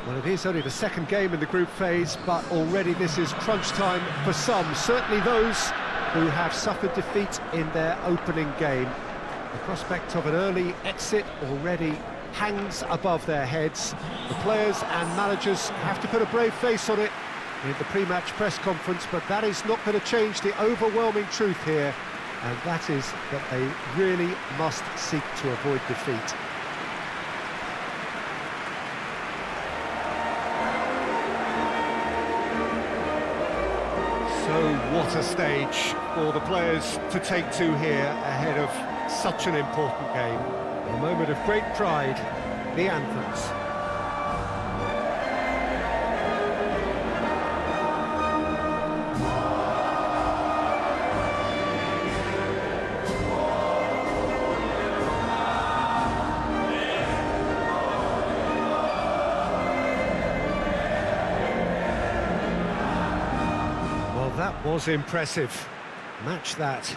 Well, it is only the second game in the group phase, but already this is crunch time for some, certainly those who have suffered defeat in their opening game. The prospect of an early exit already hangs above their heads. The players and managers have to put a brave face on it in the pre-match press conference, but that is not going to change the overwhelming truth here, and that is that they really must seek to avoid defeat. So what a stage for the players to take to here ahead of such an important game. A moment of great pride, the anthems. That was impressive. Match that.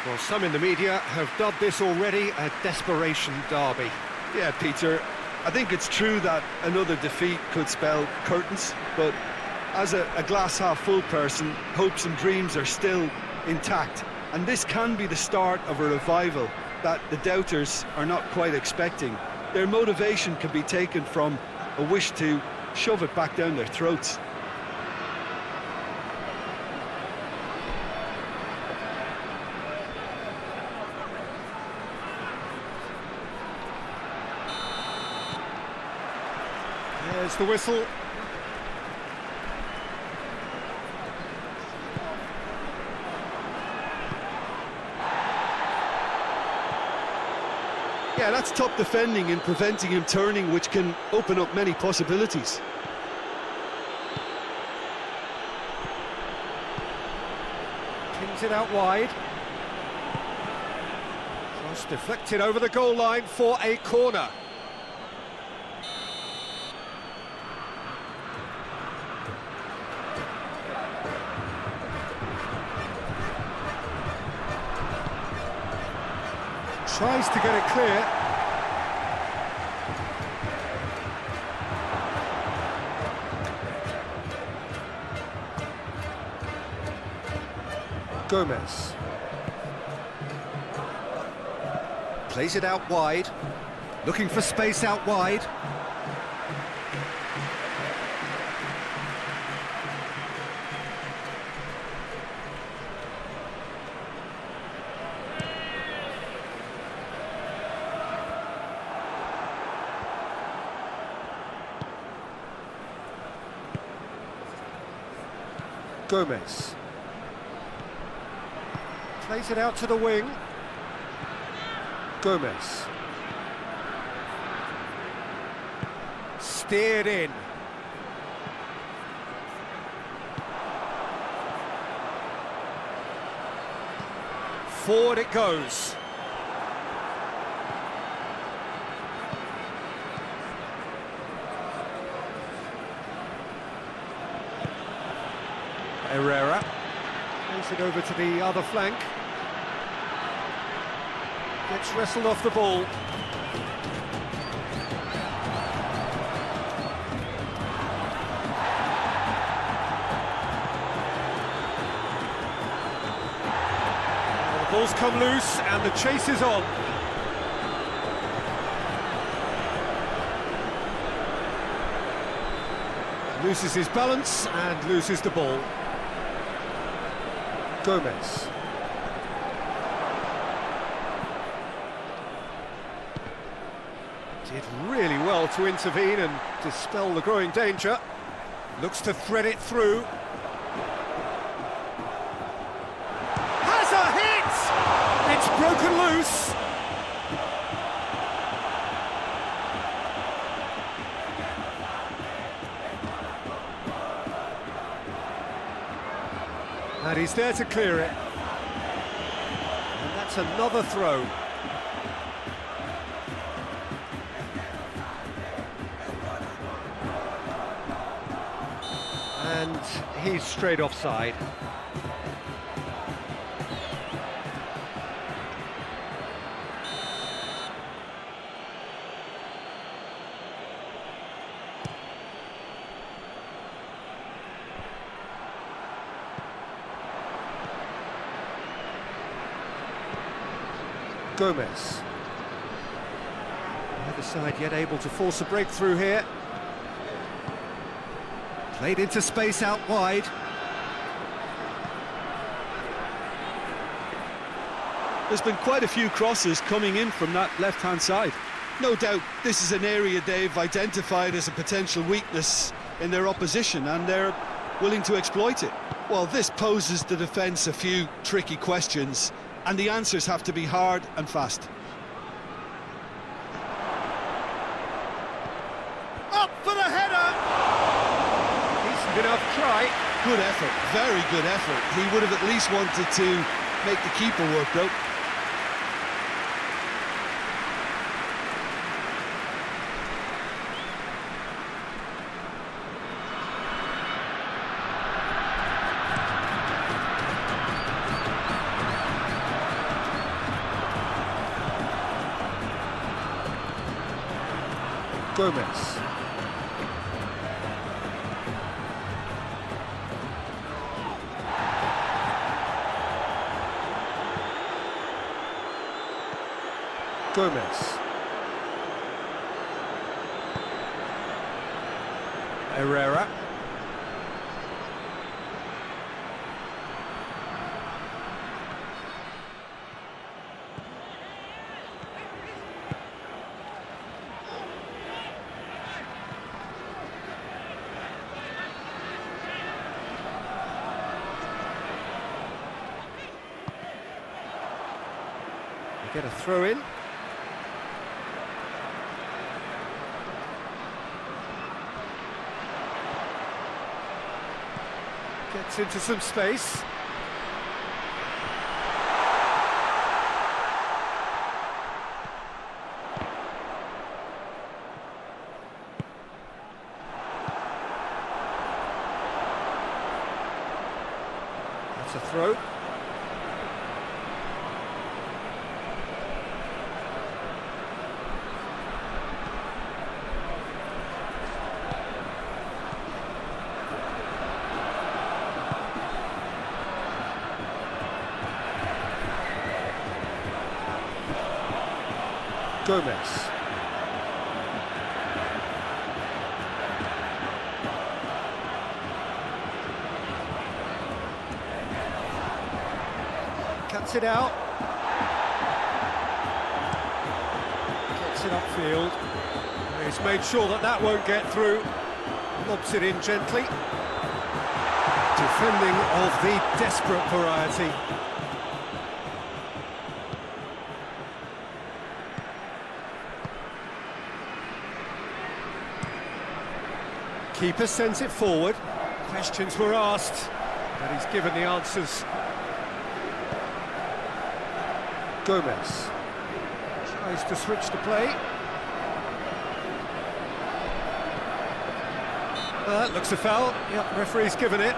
Well, some in the media have dubbed this already a desperation derby. Yeah, Peter, I think it's true that another defeat could spell curtains, but as a glass-half-full person, hopes and dreams are still intact. And this can be the start of a revival that the doubters are not quite expecting. Their motivation can be taken from a wish to shove it back down their throats. There's the whistle. Yeah, that's top defending and preventing him turning, which can open up many possibilities. Pings it out wide. Cross deflected over the goal line for a corner. Tries to get it clear. Gomez. Plays it out wide. Looking for space out wide. Gomez. Plays it out to the wing. Gomez. Steered in. Forward it goes. Herrera plays it over to the other flank. Gets wrestled off the ball. The ball's come loose and the chase is on. Loses his balance and loses the ball. Gomez. Did really well to intervene and dispel the growing danger. Looks to thread it through. Has a hit! It's broken loose. And he's there to clear it. And that's another throw. And he's straight offside. Gomez. Neither side yet able to force a breakthrough here. Played into space out wide. There's been quite a few crosses coming in from that left-hand side. No doubt this is an area they've identified as a potential weakness in their opposition, and they're willing to exploit it. Well, this poses the defence a few tricky questions, and the answers have to be hard and fast. Up for the header! Decent enough try. Good effort, very good effort. He would have at least wanted to make the keeper work, though. Gomez. Gomez. Herrera. Get a throw in. Gets into some space. That's a throw. Gomez. Cuts it out. Gets it upfield. He's made sure that that won't get through. Lobs it in gently. Defending of the desperate variety. Keeper sends it forward. Questions were asked, but he's given the answers. Gomez tries to switch the play. Looks a foul. Yep, referee's given it.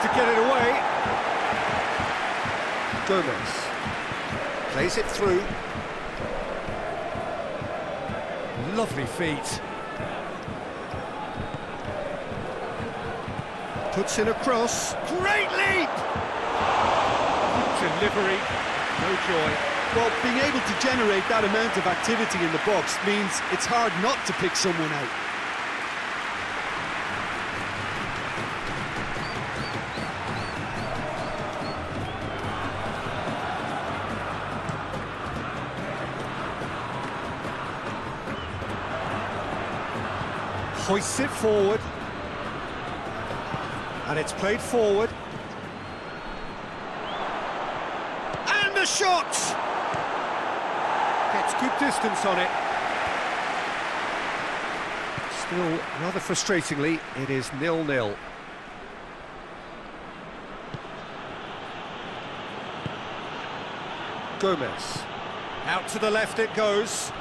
To get it away. Gomez plays it through. Lovely feet. Puts in a cross. Great leap! Delivery. No joy. Well, being able to generate that amount of activity in the box means it's hard not to pick someone out. Hoists it forward. And it's played forward. And the shot! Gets good distance on it. Still, rather frustratingly, it is 0-0. Gomez. Out to the left it goes.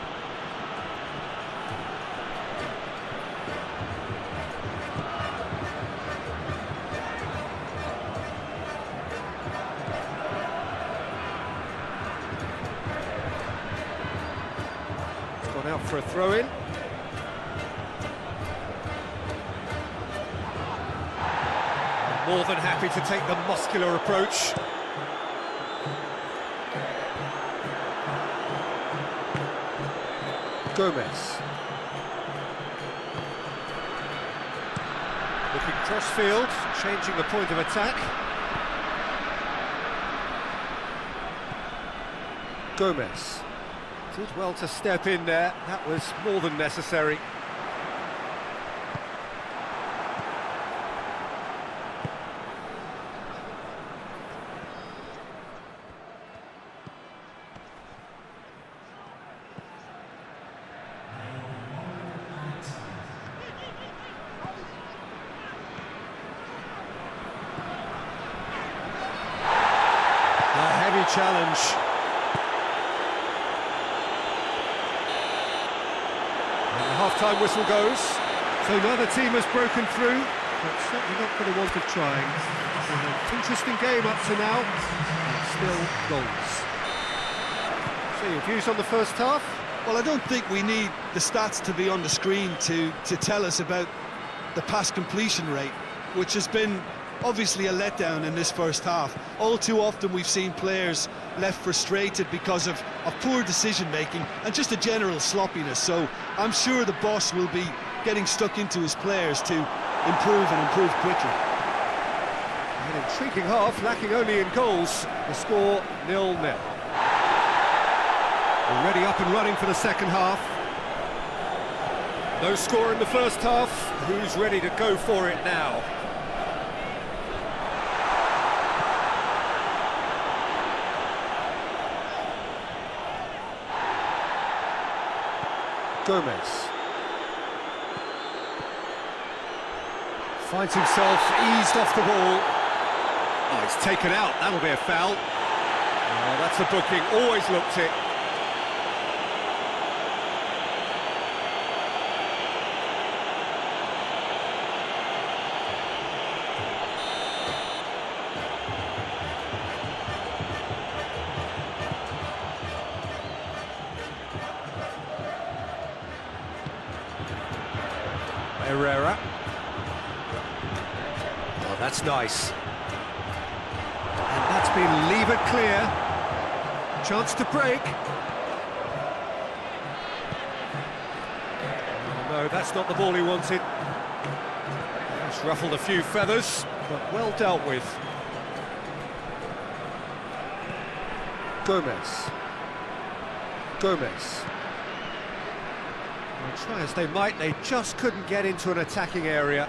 Out for a throw-in. More than happy to take the muscular approach. Gomez. Looking cross-field, changing the point of attack. Gomez. Did well to step in there, that was more than necessary. A heavy challenge. Half-time whistle goes, so neither team has broken through, but certainly not for the want of trying. An interesting game up to now, and still goals. So your views on the first half? Well, I don't think we need the stats to be on the screen to tell us about the pass completion rate, which has been obviously a letdown in this first half. All too often we've seen players left frustrated because of poor decision-making and just a general sloppiness, so I'm sure the boss will be getting stuck into his players to improve quickly. An intriguing half, lacking only in goals. The score 0-0. Already up and running for the second half. No score in the first half. Who's ready to go for it now? Gomez finds himself eased off the ball. Oh, it's taken out, that'll be a foul. Oh, that's a booking, always looked it. Herrera. Oh, that's nice. And that's been levered clear. Chance to break. Oh, no, that's not the ball he wanted. It's ruffled a few feathers, but well dealt with. Gomez. Gomez. Well, try as they might, they just couldn't get into an attacking area.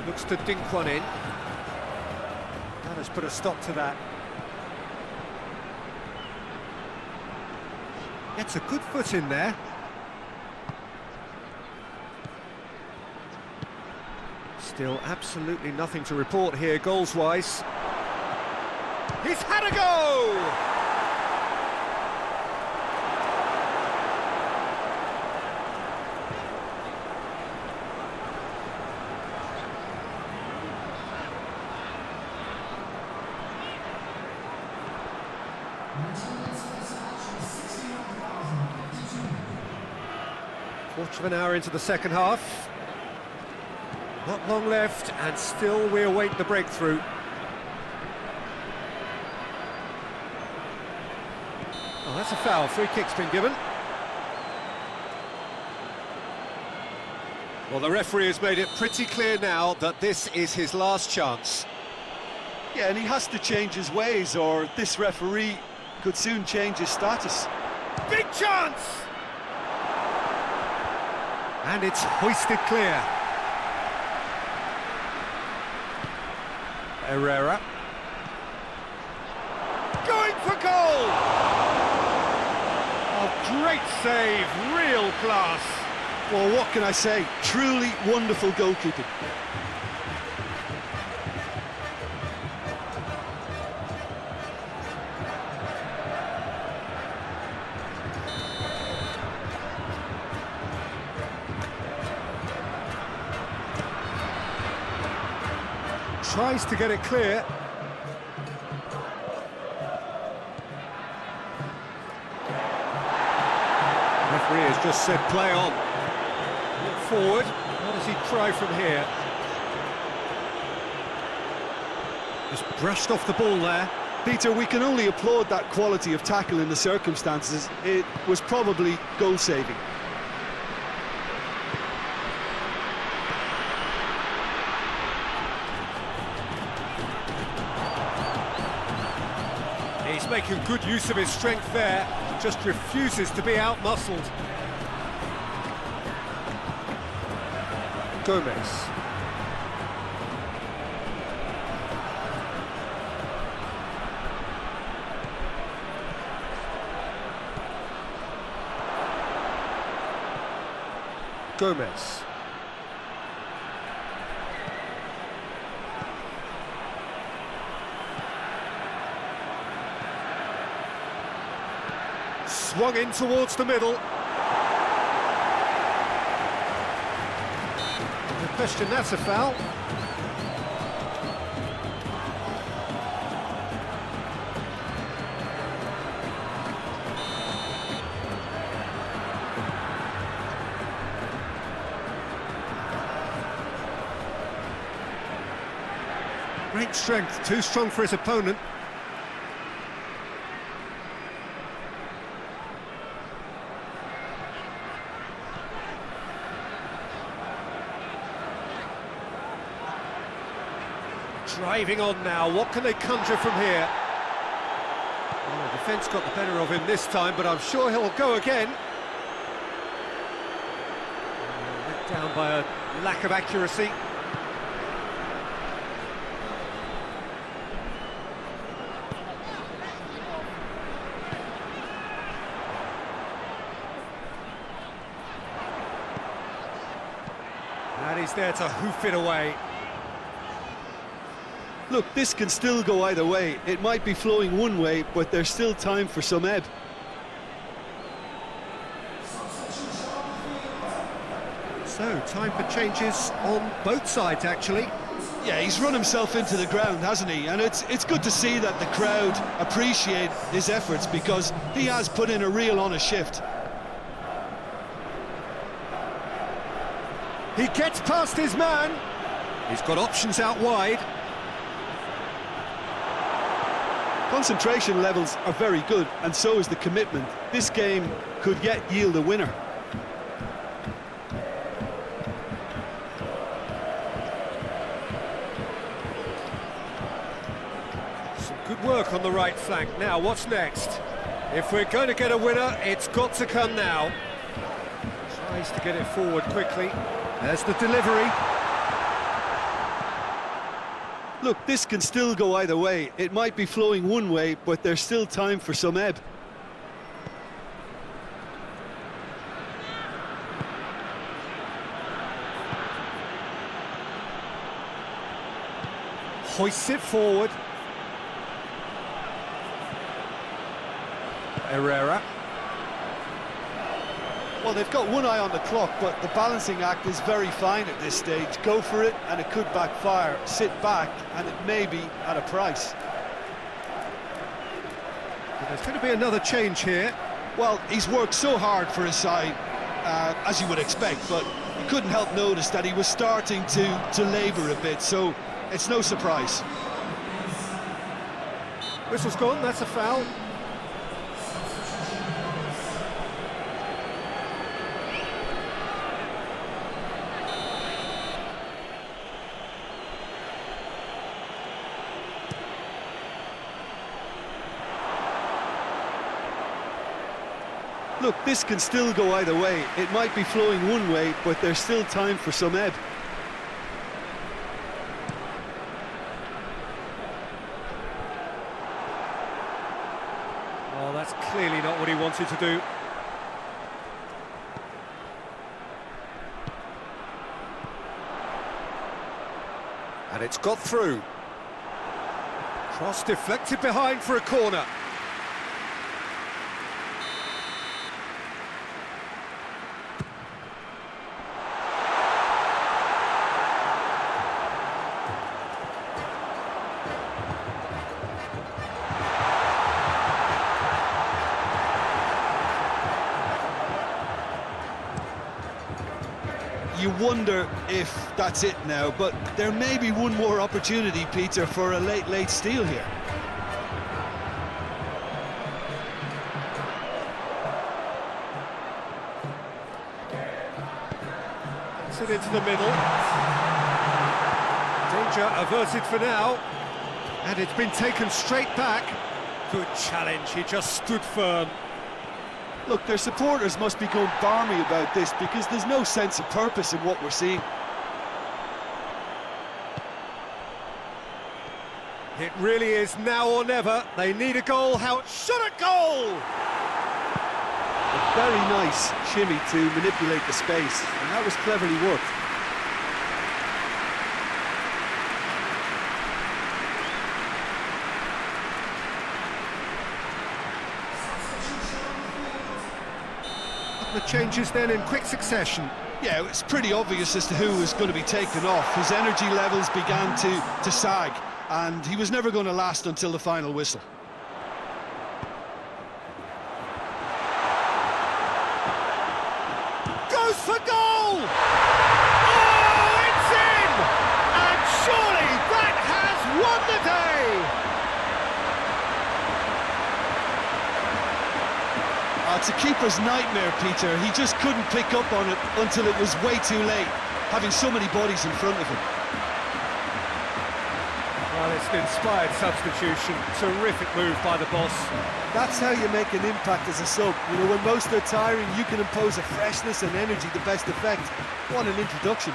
Looks to dink one in. That has put a stop to that. Gets a good foot in there. Still absolutely nothing to report here goals-wise. He's had a go! Quarter of an hour into the second half. Not long left, and still we await the breakthrough. Oh, that's a foul. Free kick's been given. Well, the referee has made it pretty clear now that this is his last chance. Yeah, and he has to change his ways, or this referee could soon change his status. Big chance! And it's hoisted clear. Herrera. Going for goal! Oh, great save, real class. Well, what can I say? Truly wonderful goalkeeping. Tries to get it clear. Referee has just said play on. Look forward. What does he try from here? Just brushed off the ball there. Peter, we can only applaud that quality of tackle in the circumstances. It was probably goal-saving. He's making good use of his strength there, just refuses to be out-muscled. Gomez. Gomez. Swung in towards the middle. No question, that's a foul. Great strength, too strong for his opponent. Driving on now, what can they conjure from here? Oh, the defence got the better of him this time, but I'm sure he'll go again. Let down by a lack of accuracy. And he's there to hoof it away. Look, this can still go either way. It might be flowing one way, but there's still time for some ebb. So, time for changes on both sides, actually. Yeah, he's run himself into the ground, hasn't he? And it's good to see that the crowd appreciate his efforts, because he has put in a real honest shift. He gets past his man. He's got options out wide. Concentration levels are very good, and so is the commitment. This game could yet yield a winner. Some good work on the right flank. Now, what's next? If we're going to get a winner, it's got to come now. Tries to get it forward quickly. There's the delivery. Look, this can still go either way. It might be flowing one way, but there's still time for some ebb. Hoists it forward. Herrera. Well, they've got one eye on the clock, but the balancing act is very fine at this stage. Go for it, and it could backfire. Sit back, and it may be at a price. There's going to be another change here. Well, he's worked so hard for his side, as you would expect, but you couldn't help notice that he was starting to labour a bit, so it's no surprise. Whistle's gone, that's a foul. Look, this can still go either way. It might be flowing one way, but there's still time for some ebb. Well, that's clearly not what he wanted to do. And it's got through. Cross deflected behind for a corner. You wonder if that's it now, but there may be one more opportunity, Peter, for a late steal here. Gets it into the middle. Danger averted for now. And it's been taken straight back. Good challenge, he just stood firm. Look, their supporters must be going barmy about this because there's no sense of purpose in what we're seeing. It really is now or never. They need a goal. How shot a goal! A very nice shimmy to manipulate the space, and that was cleverly worked. The changes then in quick succession. Yeah, it's pretty obvious as to who was going to be taken off. His energy levels began to sag, and he was never going to last until the final whistle. Goes for goal! Oh, it's in! And surely that has won the day! It's a keeper's nightmare, Peter. He just couldn't pick up on it until it was way too late, having so many bodies in front of him. Well, it's an inspired substitution. Terrific move by the boss. That's how you make an impact as a sub. You know, when most are tiring, you can impose a freshness and energy to best effect. What an introduction.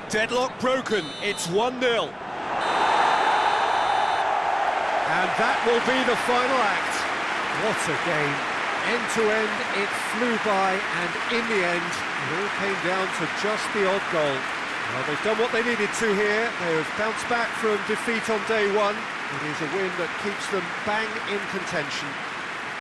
Deadlock broken, it's 1-0. And that will be the final act. What a game. End to end, it flew by, and in the end, it all came down to just the odd goal. Well, they've done what they needed to here. They have bounced back from defeat on day one. It is a win that keeps them bang in contention.